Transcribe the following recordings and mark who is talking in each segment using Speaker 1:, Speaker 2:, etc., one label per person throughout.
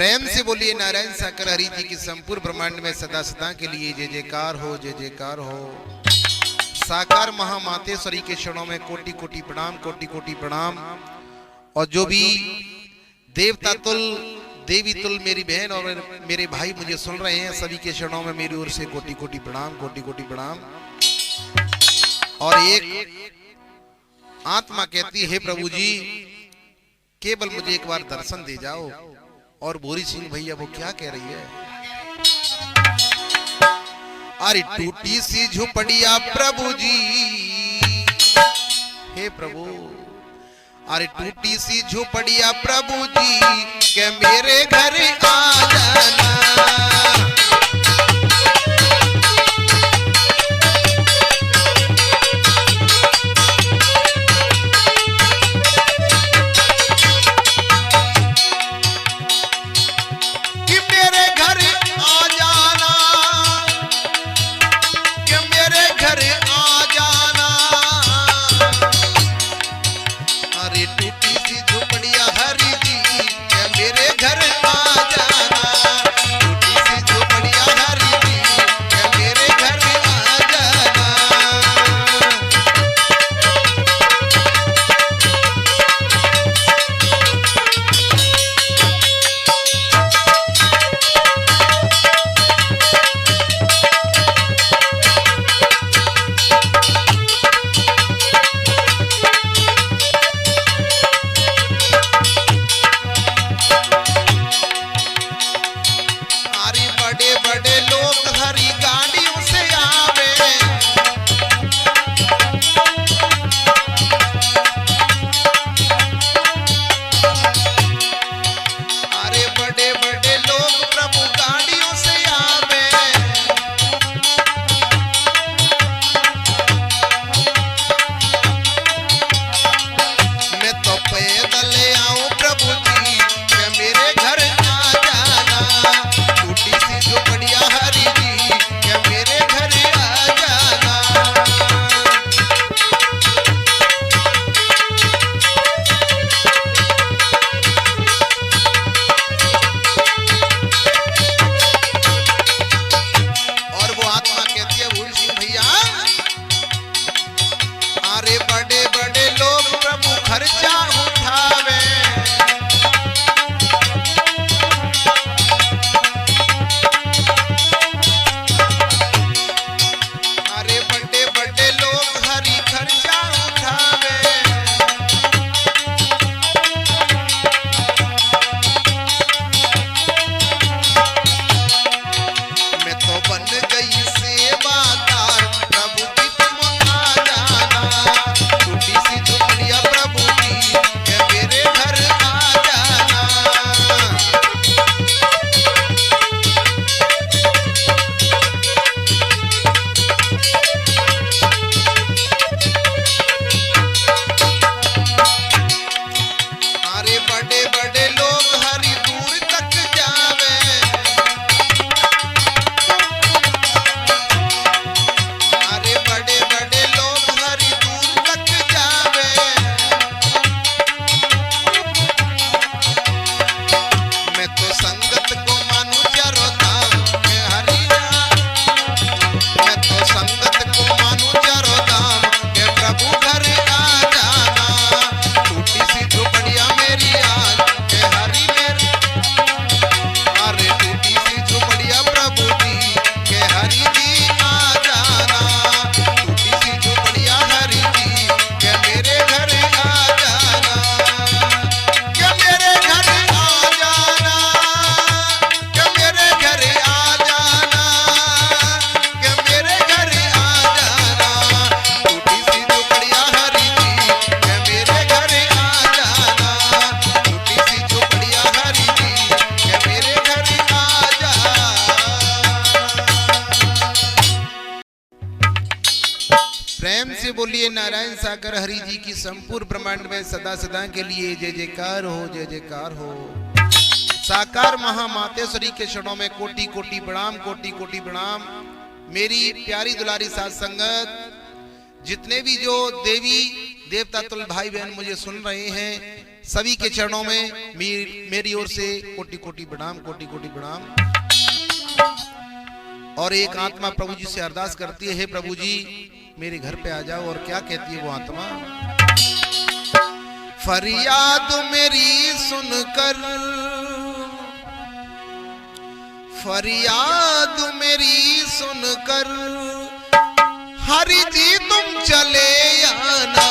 Speaker 1: प्रेम से बोलिए नारायण साकर हरि जी की संपूर्ण ब्रह्मांड में सदा सदा के लिए जय जयकार हो, जय जयकार हो। साकार महामातेश्वरी के क्षणों में कोटि कोटि प्रणाम, कोटि कोटि प्रणाम। और जो भी देवता तुल देवी तुल मेरी बहन और मेरे भाई मुझे सुन रहे हैं, सभी के क्षणों में मेरी ओर से कोटि कोटि प्रणाम, कोटि कोटि प्रणाम। और एक आत्मा कहती है, प्रभु जी केवल मुझे एक बार दर्शन दे जाओ। और भूरी सिंह भैया वो क्या कह रही है? अरे टूटी सी झुपड़िया प्रभु जी, हे प्रभु, अरे टूटी सी झुपड़िया प्रभु जी के मेरे घर आ जाना। प्रेम से बोलिए नारायण सागर हरि जी की संपूर्ण ब्रह्मांड में सदा सदा के लिए जय जयकार हो, जय जयकार हो। साकार महामातेश्वरी के क्षणों में कोटि कोटि प्रणाम, कोटि कोटि प्रणाम। मेरी प्यारी दुलारी साथ संगत, जितने भी जो देवी देवता तुल भाई बहन मुझे सुन रहे हैं, सभी के चरणों में मेरी ओर से कोटि कोटि प्रणाम, कोटि कोटि प्रणाम। और एक आत्मा प्रभु जी से अरदास करती है, हे प्रभु जी मेरे घर पे आ जाओ। और क्या कहती है वो आत्मा? फरियाद मेरी सुनकर, फरियाद मेरी सुनकर हरि जी तुम चले आना।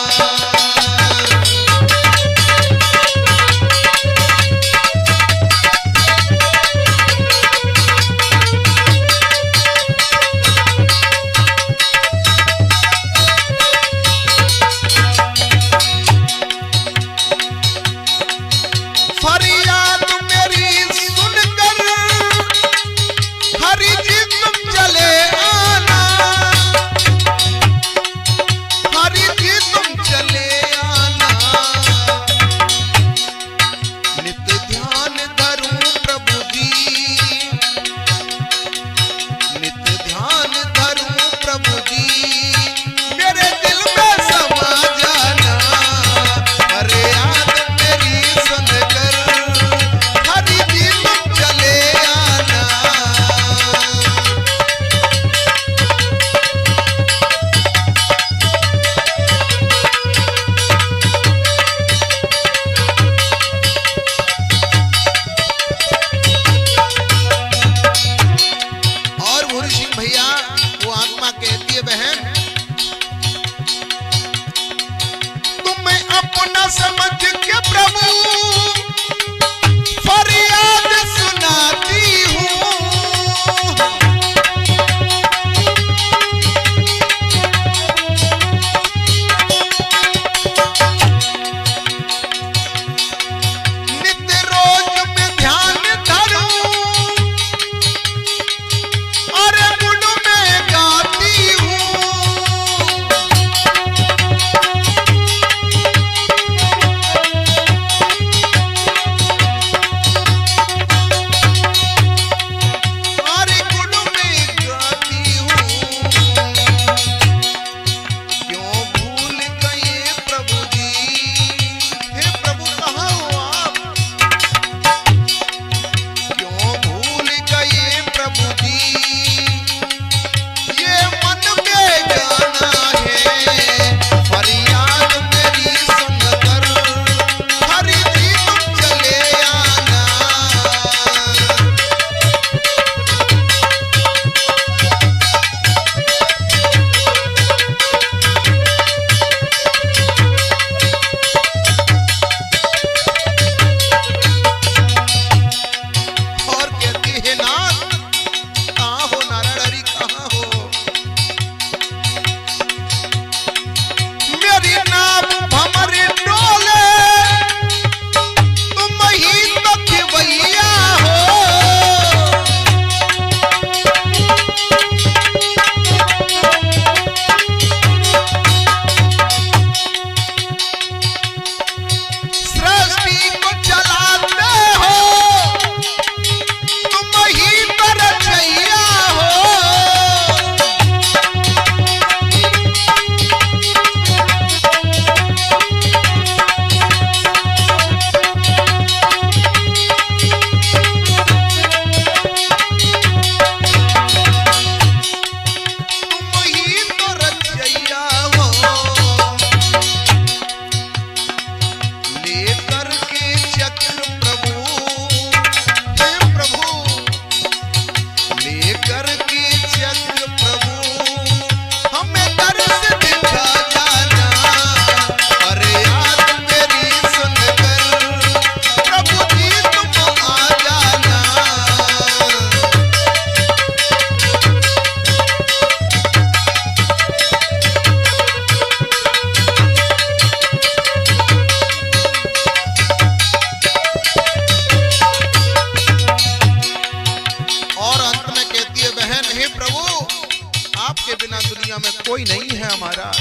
Speaker 1: कोई नहीं है हमारा।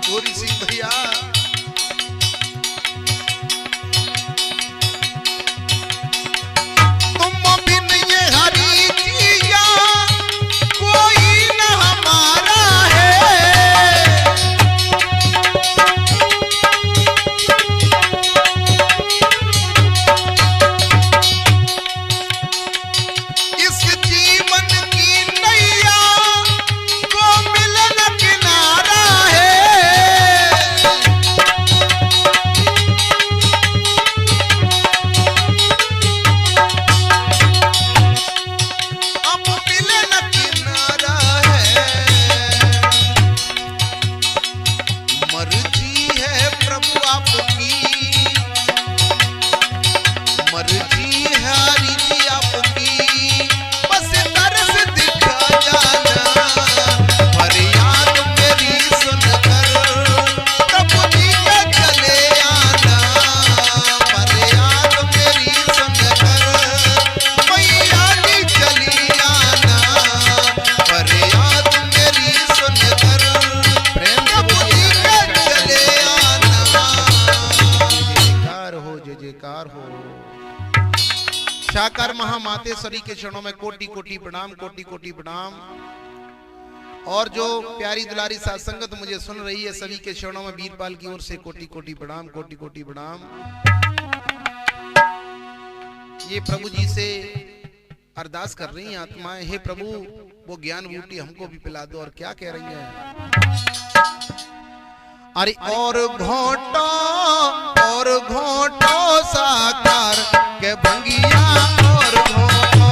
Speaker 1: गोरी सिंह भैया साकार महामातेश्वरी के चरणों में कोटि कोटि प्रणाम, कोटि कोटि प्रणाम। और जो प्यारी दुलारी साथ संगत मुझे सुन रही है, सभी के चरणों में वीरपाल की ओर से कोटि कोटि प्रणाम, कोटि कोटि प्रणाम। ये प्रभु जी से अरदास कर रही हैं आत्माएं, हे प्रभु वो ज्ञान बूटी हमको भी पिला दो। और क्या कह रही हैं? अरे और घोटो साकार के भंगिया और घोटो।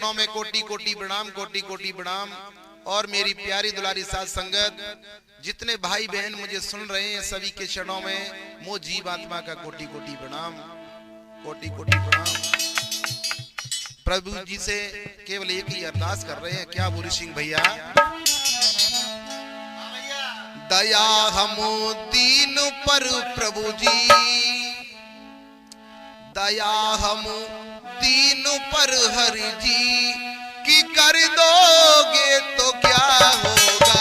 Speaker 1: चरणों में कोटि कोटि प्रणाम, कोटि कोटि प्रणाम। और मेरी प्यारी दुलारी साथ संगत, जितने भाई बहन मुझे सुन रहे हैं, सभी के चरणों में मो जीव आत्मा का कोटि कोटि प्रणाम, कोटि कोटि प्रणाम। प्रभु जी से केवल एक ही अरदास कर रहे हैं, क्या बोली सिंह भैया? दया हम दीन पर प्रभु जी, दया हम दीन पर हरि जी, कि कर दोगे तो क्या होगा।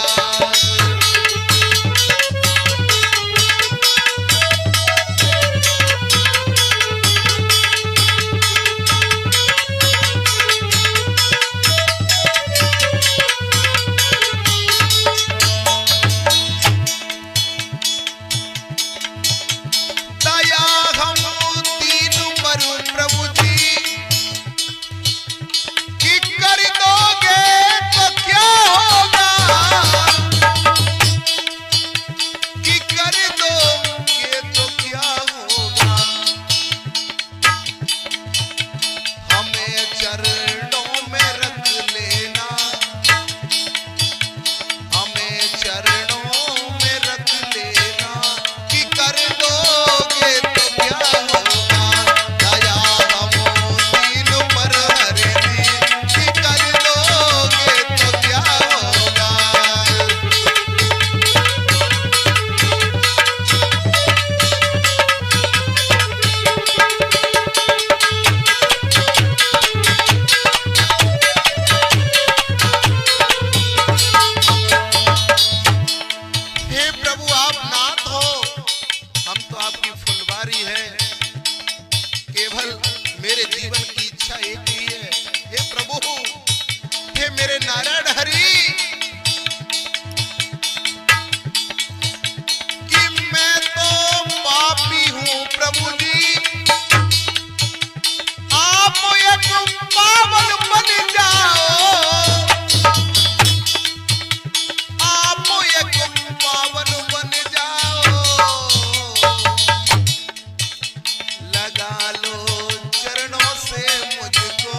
Speaker 1: चरणों से मुझको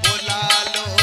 Speaker 1: बुला लो।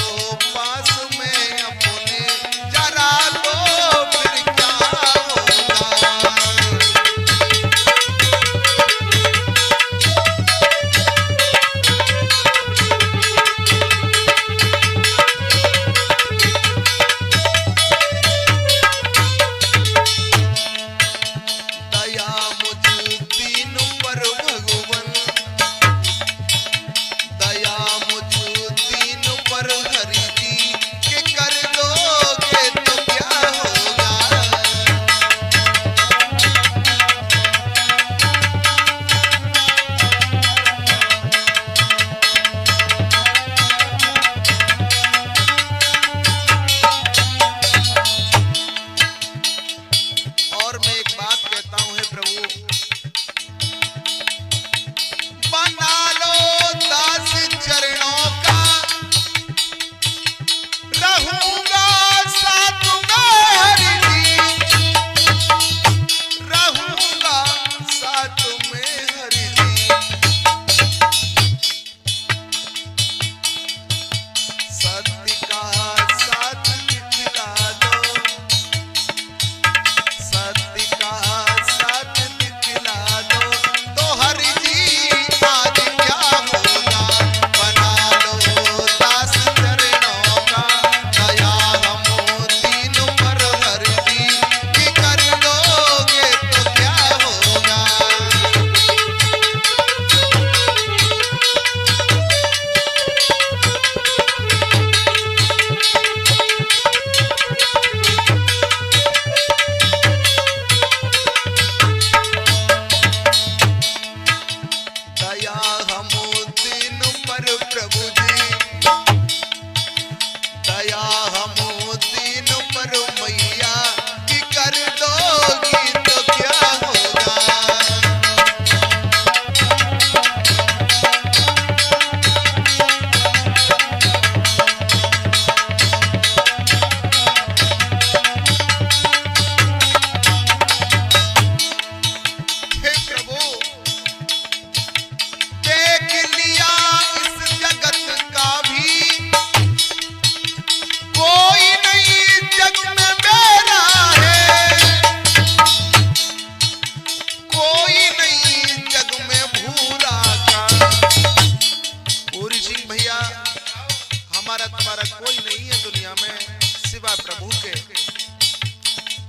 Speaker 1: हमारा तुम्हारा कोई नहीं है दुनिया में सिवा प्रभु के।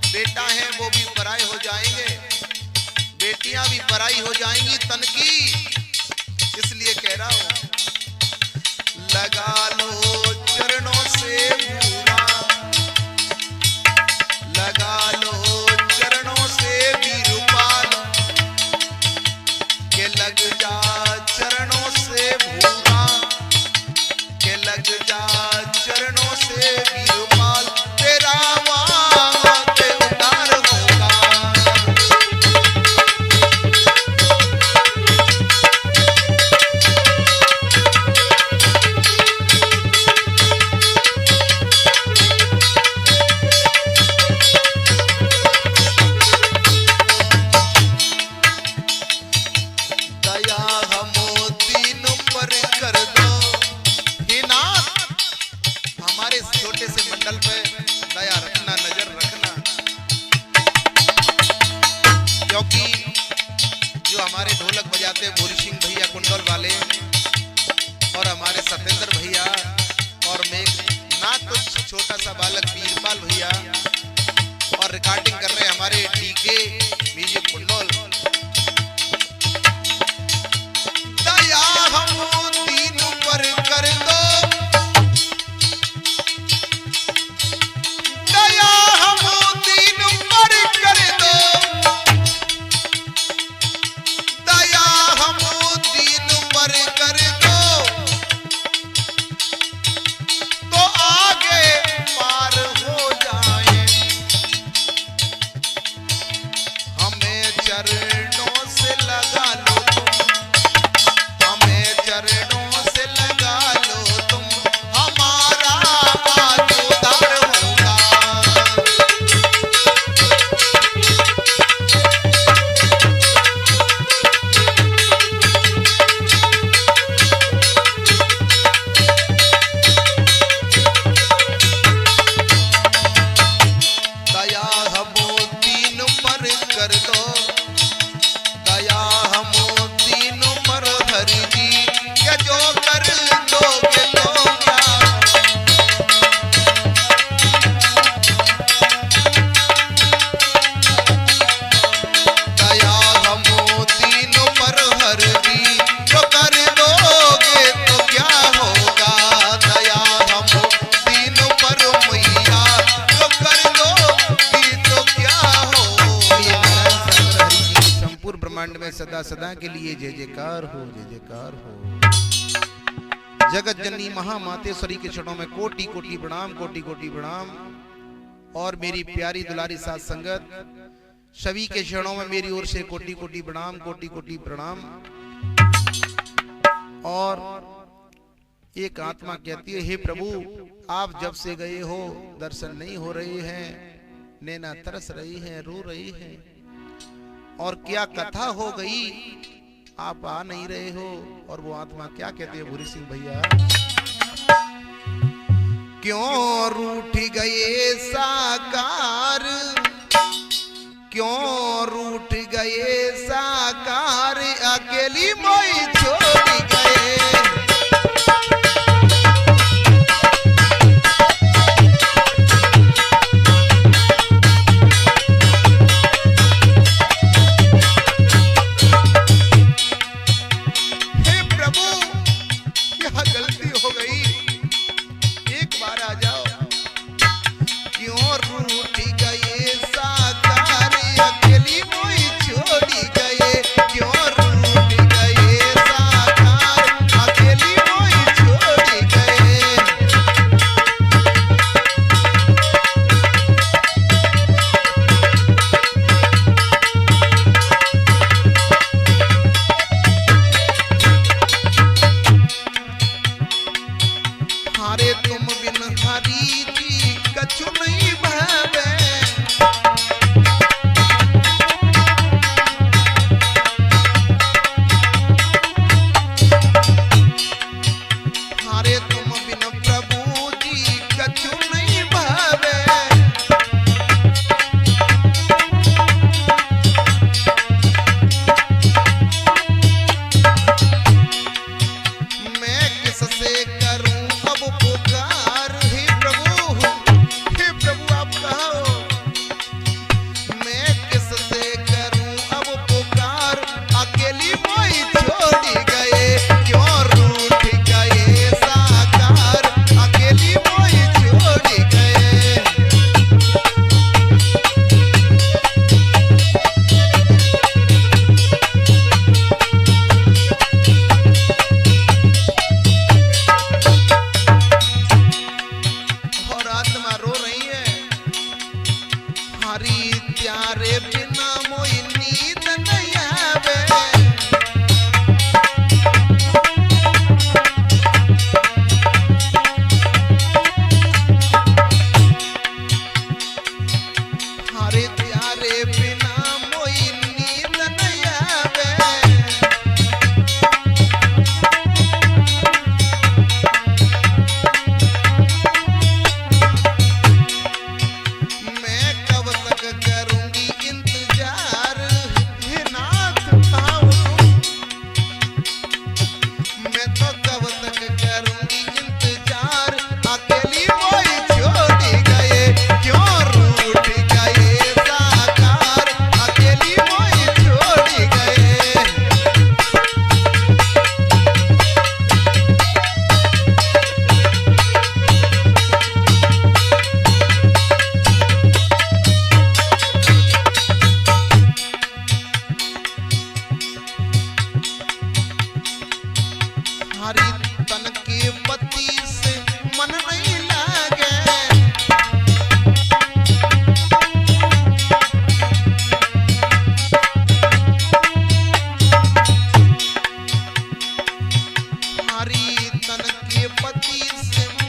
Speaker 1: बेटा है वो भी पराए हो जाएंगे, बेटियां भी पराई हो जाएंगी तन की। इसलिए कह रहा हूं, लगा लो चरणों से भूरा, लगा लो चरणों से वीरपाल, के लग जा चरणों से भूरा, के लग जा चरणों से वीरपाल, तेरा वास्ते उद्धार होगा। सदा सदा के लिए जय जयकार हो, जय जयकार हो। जगत जननी महामातेश्वरी के चरणों में कोटि कोटि प्रणाम, कोटि कोटि प्रणाम। और मेरी प्यारी दुलारी साथ संगत सभी के चरणों में मेरी ओर से कोटि कोटि प्रणाम, कोटि कोटि प्रणाम। और एक आत्मा कहती है, हे प्रभु आप जब से गए हो दर्शन नहीं हो रहे हैं, नैना तरस रही है, रो रही है, और क्या कथा हो गई, आप आ नहीं रहे हो। और वो आत्मा क्या कहती है भूरी सिंह भैया, क्यों रूठ गए साकार, क्यों रूठ गए साकार, अकेली मोई छोड़ गए। मैं किससे करूं अब पुकार। पति से